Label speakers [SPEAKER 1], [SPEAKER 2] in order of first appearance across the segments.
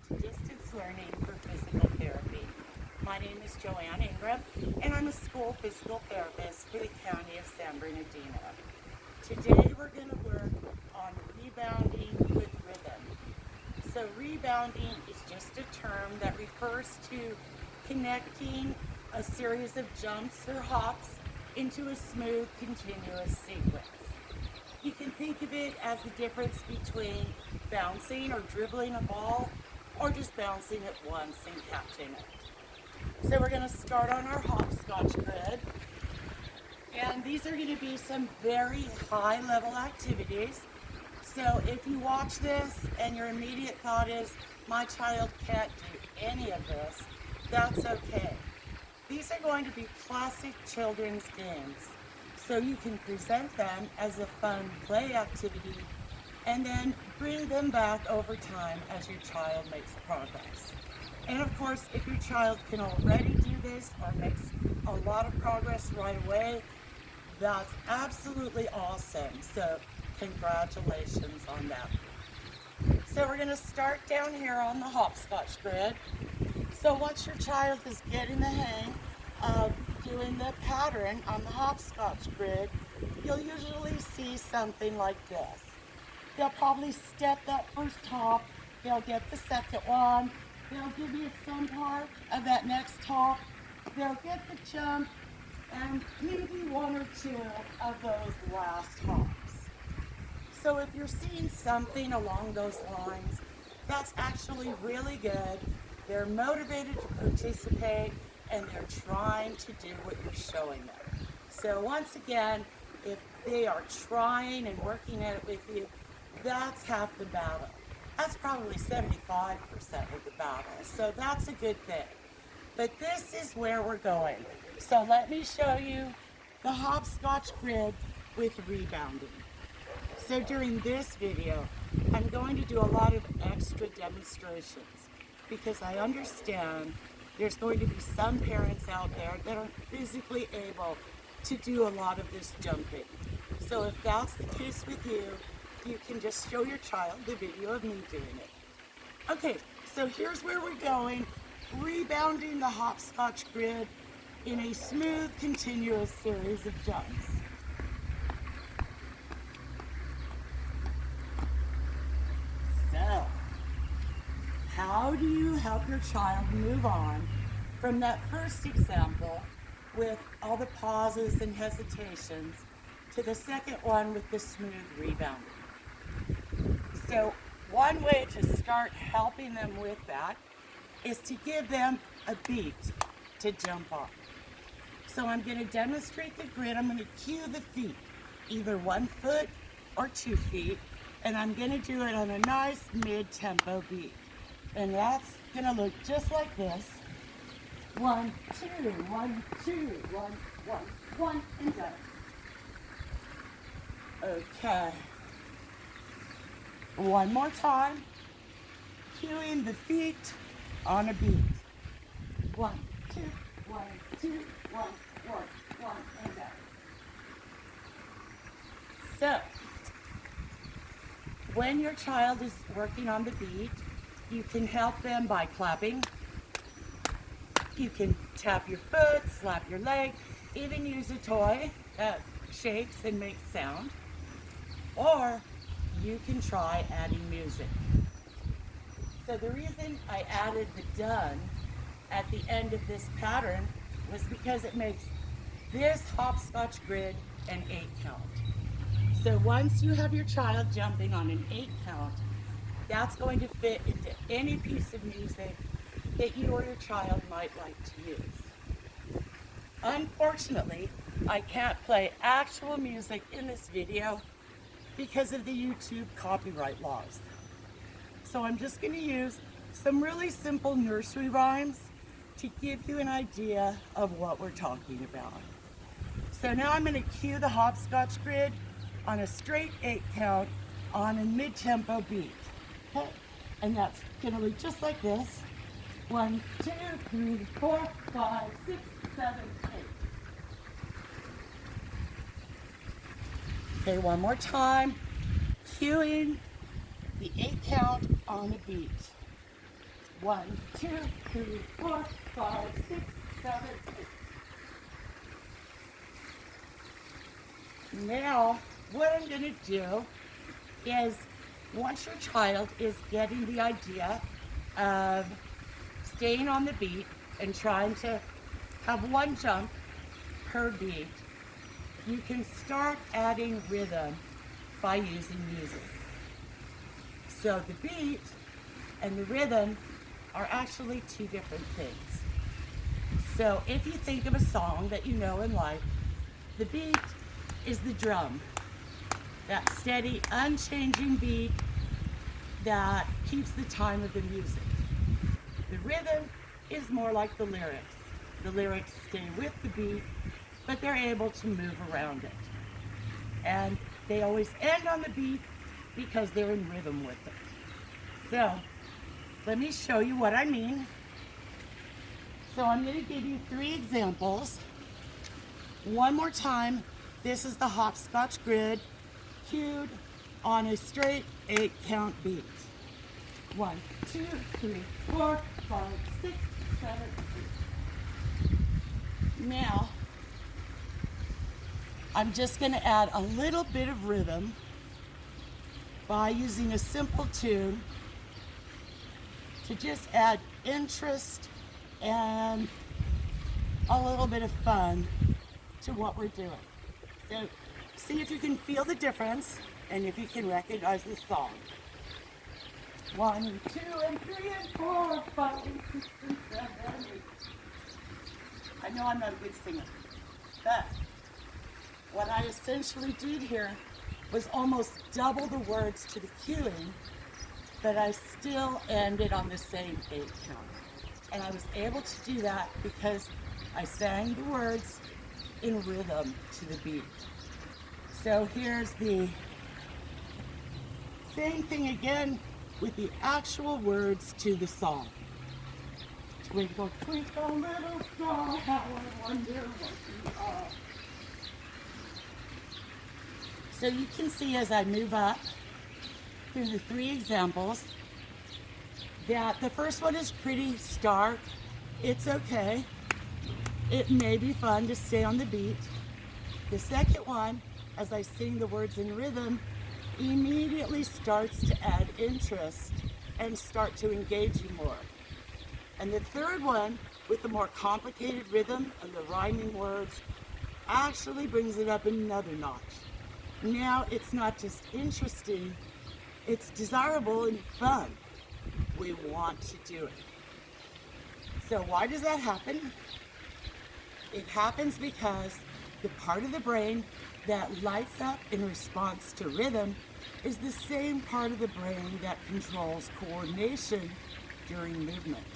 [SPEAKER 1] to Distance Learning for Physical Therapy. My name is Joanne Ingram, and I'm a school physical therapist for the County of San Bernardino. Today we're going to work on rebounding with rhythm. So rebounding is just a term that refers to connecting a series of jumps or hops into a smooth, continuous sequence. You can think of it as the difference between bouncing or dribbling a ball or just bouncing it once and catching it. So we're going to start on our hopscotch grid. And these are going to be some very high level activities. So if you watch this and your immediate thought is, my child can't do any of this, that's okay. These are going to be classic children's games. So you can present them as a fun play activity and then bring them back over time as your child makes progress. And of course, if your child can already do this or makes a lot of progress right away, that's absolutely awesome. So congratulations on that. So we're going to start down here on the hopscotch grid. So once your child is getting the hang of doing the pattern on the hopscotch grid, you'll usually see something like this. They'll probably step that first hop, they'll get the second one, they'll give you some part of that next hop, they'll get the jump, and maybe one or two of those last hops. So if you're seeing something along those lines, that's actually really good. They're motivated to participate and they're trying to do what you're showing them. So once again, if they are trying and working at it with you, that's half the battle. That's probably 75% of the battle. So that's a good thing. But this is where we're going. So let me show you the hopscotch grid with rebounding. So during this video, I'm going to do a lot of extra demonstrations because I understand there's going to be some parents out there that aren't physically able to do a lot of this jumping. So if that's the case with you, you can just show your child the video of me doing it. Okay, so here's where we're going, rebounding the hopscotch grid in a smooth, continuous series of jumps. So, how do you help your child move on from that first example with all the pauses and hesitations to the second one with the smooth rebounding? So one way to start helping them with that is to give them a beat to jump on. So I'm going to demonstrate the grid. I'm going to cue the feet, either 1 foot or 2 feet, and I'm going to do it on a nice mid-tempo beat. And that's going to look just like this. 1, 2, 1, 2, 1, 1, 1, and done. Okay. One more time. Cueing the feet on a beat. 1, 2, 1, 2, 1, 1, 1, and done. So, when your child is working on the beat, you can help them by clapping. You can tap your foot, slap your leg, even use a toy that shakes and makes sound. Or you can try adding music. So the reason I added the done at the end of this pattern was because it makes this hopscotch grid an 8 count. So once you have your child jumping on an 8 count, that's going to fit into any piece of music that you or your child might like to use. Unfortunately, I can't play actual music in this video because of the YouTube copyright laws. So I'm just going to use some really simple nursery rhymes to give you an idea of what we're talking about. So now I'm going to cue the hopscotch grid on a straight 8 count on a mid-tempo beat. Okay? And that's going to look just like this. 1, 2, 3, 4, 5, 6, 7, 8. Okay, one more time. Cueing the 8 count on a beat. 1, 2, 3, 4, 5, 6, 7, 8. Now, what I'm going to do is, once your child is getting the idea of staying on the beat and trying to have one jump per beat, you can start adding rhythm by using music. So the beat and the rhythm are actually two different things. So if you think of a song that you know and like, the beat is the drum, that steady, unchanging beat that keeps the time of the music. The rhythm is more like the lyrics. The lyrics stay with the beat, but they're able to move around it. And they always end on the beat because they're in rhythm with it. So, let me show you what I mean. So I'm going to give you 3 examples. One more time, this is the hopscotch grid cued on a straight 8-count beat. 1, 2, 3, 4, 5, 6, 7, 8. Now, I'm just going to add a little bit of rhythm by using a simple tune to just add interest and a little bit of fun to what we're doing. So see if you can feel the difference and if you can recognize the song. 1 and 2 and 3 and 4, 5 and 6 and 7 and 8. I know I'm not a good singer, but what I essentially did here was almost double the words to the cueing, but I still ended on the same 8 count. And I was able to do that because I sang the words in rhythm to the beat. So here's the same thing again with the actual words to the song. Twinkle, twinkle, little star, how I wonder what you are. So you can see as I move up through the 3 examples that the first one is pretty stark. It's okay. It may be fun to stay on the beat. The second one, as I sing the words in rhythm, immediately starts to add interest and start to engage you more. And the third one, with the more complicated rhythm and the rhyming words, actually brings it up another notch. Now it's not just interesting, it's desirable and fun. We want to do it. So why does that happen? It happens because the part of the brain that lights up in response to rhythm is the same part of the brain that controls coordination during movement.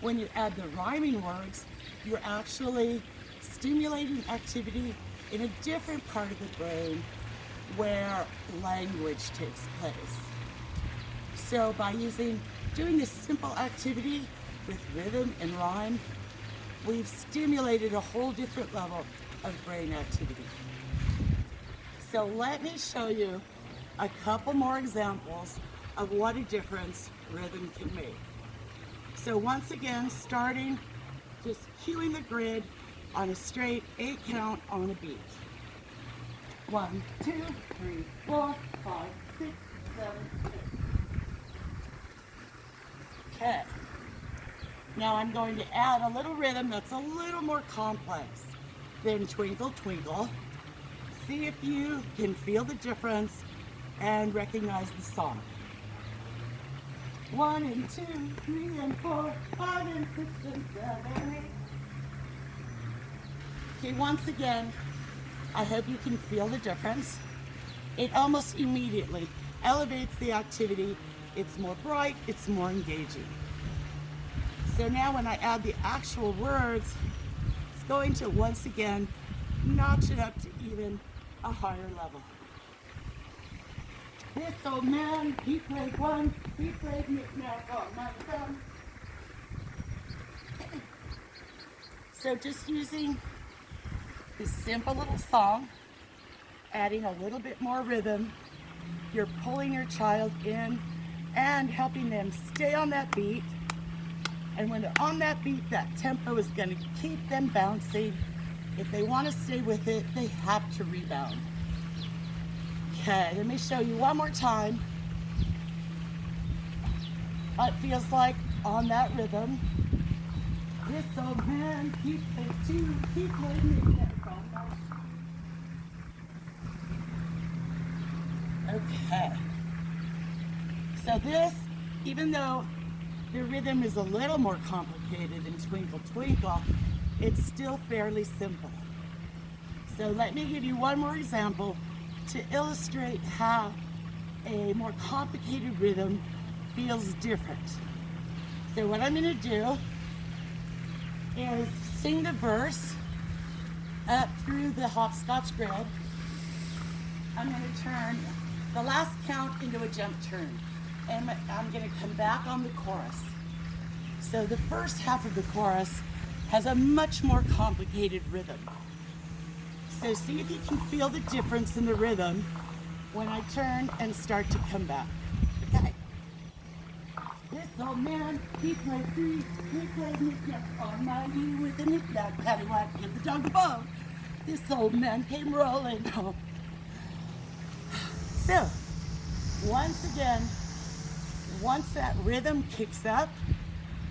[SPEAKER 1] When you add the rhyming words, you're actually stimulating activity in a different part of the brain where language takes place. So by doing this simple activity with rhythm and rhyme, we've stimulated a whole different level of brain activity. So let me show you a couple more examples of what a difference rhythm can make. So once again, starting just cueing the grid on a straight 8 count on a beat. 1, 2, 3, 4, 5, 6, 7, 8. Okay. Now I'm going to add a little rhythm that's a little more complex than Twinkle Twinkle. See if you can feel the difference and recognize the song. 1 and 2, 3 and 4, 5 and 6 and 7, 8. Okay, once again, I hope you can feel the difference. It almost immediately elevates the activity. It's more bright, it's more engaging. So now when I add the actual words, it's going to once again notch it up to even a higher level. This old man, he played one, he played knick-knack on my thumb. So just using this simple little song, adding a little bit more rhythm, you're pulling your child in and helping them stay on that beat. And when they're on that beat, that tempo is going to keep them bouncing. If they want to stay with it, they have to rebound. Okay, let me show you one more time what it feels like on that rhythm. This old man, he played two, he played me. Okay, so this, even though the rhythm is a little more complicated than Twinkle Twinkle, it's still fairly simple. So let me give you one more example to illustrate how a more complicated rhythm feels different. So what I'm going to do is sing the verse up through the hopscotch grid. I'm going to turn the last count into a jump turn, and I'm going to come back on the chorus. So the first half of the chorus has a much more complicated rhythm. So see if you can feel the difference in the rhythm when I turn and start to come back. Okay. This old man, he played three, he played knick-knack on my knee with a knick-knack, paddywhack, give the dog a bone. This old man came rolling home. So, once again, once that rhythm kicks up,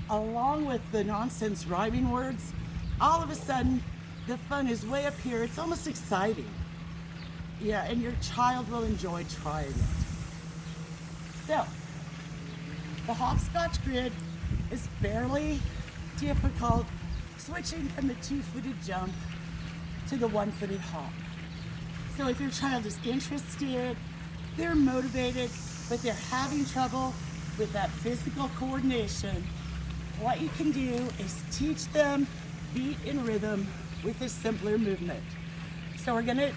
[SPEAKER 1] along with the nonsense rhyming words, all of a sudden, the fun is way up here. It's almost exciting. Yeah, and your child will enjoy trying it. So, the hopscotch grid is fairly difficult, switching from the two-footed jump to the one-footed hop. So if your child is interested, they're motivated, but they're having trouble with that physical coordination, what you can do is teach them beat and rhythm with a simpler movement. So we're gonna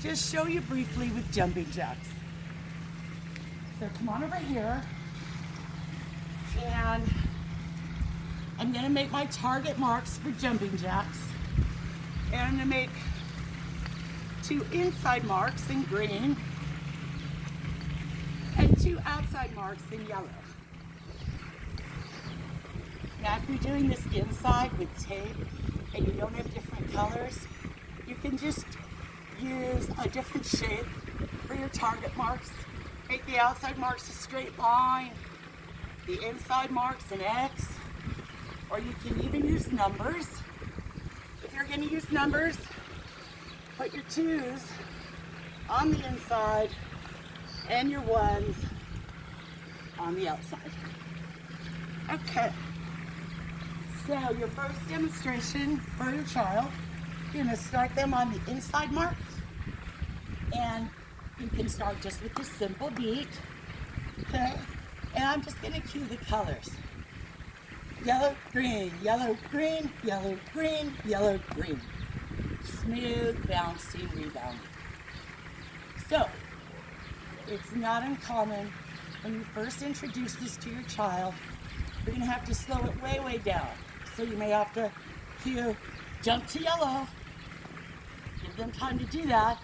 [SPEAKER 1] just show you briefly with jumping jacks. So come on over here, and I'm gonna make my target marks for jumping jacks. And I'm gonna make 2 inside marks in green and 2 outside marks in yellow. Now if you're doing this inside with tape and you don't have different colors, you can just use a different shape for your target marks. Make the outside marks a straight line, the inside marks an X, or you can even use numbers. If you're going to use numbers, put your 2s on the inside and your 1s on the outside. Okay, so your first demonstration for your child, you're going to start them on the inside mark, and you can start just with the simple beat, okay? And I'm just going to cue the colors. Yellow, green, yellow, green, yellow, green, yellow, green. Smooth, bouncing, rebounding. So, it's not uncommon when you first introduce this to your child, you're going to have to slow it way, way down. So you may have to cue, jump to yellow, give them time to do that,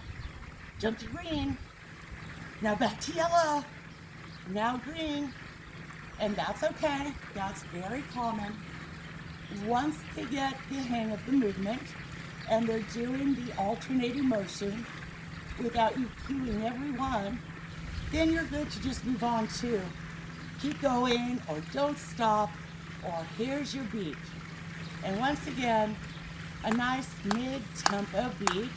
[SPEAKER 1] jump to green, now back to yellow, now green, and that's okay, that's very common. Once they get the hang of the movement and they're doing the alternating motion without you cueing every one, then you're good to just move on to keep going, or don't stop, or here's your beat. And once again, a nice mid-tempo beat.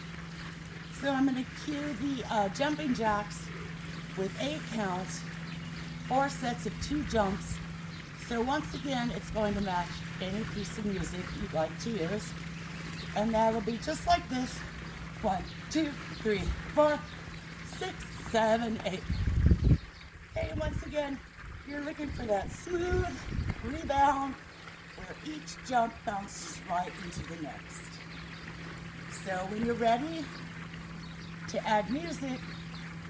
[SPEAKER 1] So I'm going to cue the jumping jacks with 8 counts, 4 sets of 2 jumps. So once again, it's going to match any piece of music you'd like to use. And that'll be just like this. 1, 2, 3, 4, 6, 7, 8. And once again, you're looking for that smooth rebound where each jump bounces right into the next. So when you're ready to add music,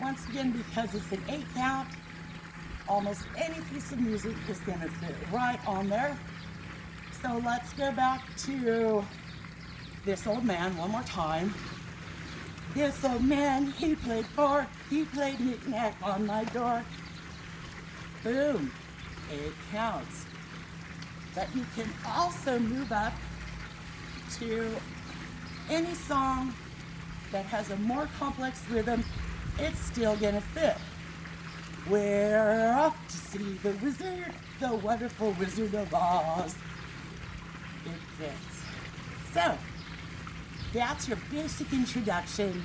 [SPEAKER 1] once again, because it's an 8 count, almost any piece of music is going to fit right on there. So let's go back to This Old Man one more time. This old man, he played 4, he played knick-knack on my door. boom, 8 counts. But you can also move up to any song that has a more complex rhythm. It's still gonna fit. We're off to see the wizard, the wonderful Wizard of Oz. It fits. So, that's your basic introduction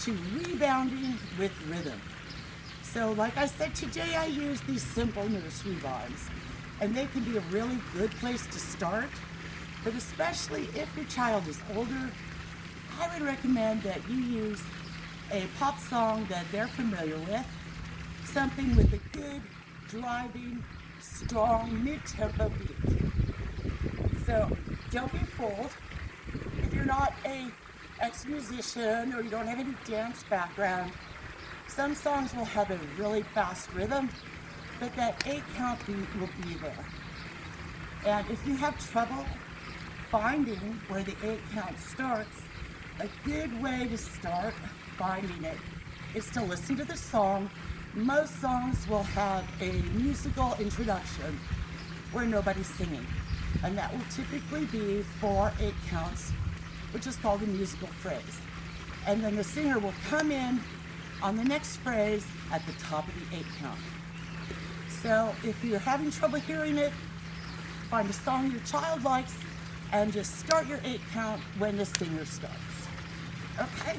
[SPEAKER 1] to rebounding with rhythm. So like I said, today I use these simple nursery rhymes, and they can be a really good place to start, but especially if your child is older, I would recommend that you use a pop song that they're familiar with, something with a good, driving, strong, mid-tempo beat. So don't be fooled. If you're not a ex-musician or you don't have any dance background, some songs will have a really fast rhythm, but that 8 count beat will be there. And if you have trouble finding where the 8 count starts, a good way to start finding it is to listen to the song. Most songs will have a musical introduction where nobody's singing, and that will typically be for 8 counts, which is called a musical phrase. And then the singer will come in on the next phrase at the top of the 8 count. So if you're having trouble hearing it, find a song your child likes and just start your 8 count when the singer starts. Okay?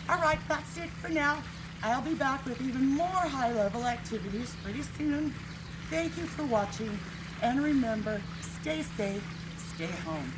[SPEAKER 1] All right, that's it for now. I'll be back with even more high-level activities pretty soon. Thank you for watching, and remember, stay safe, stay home.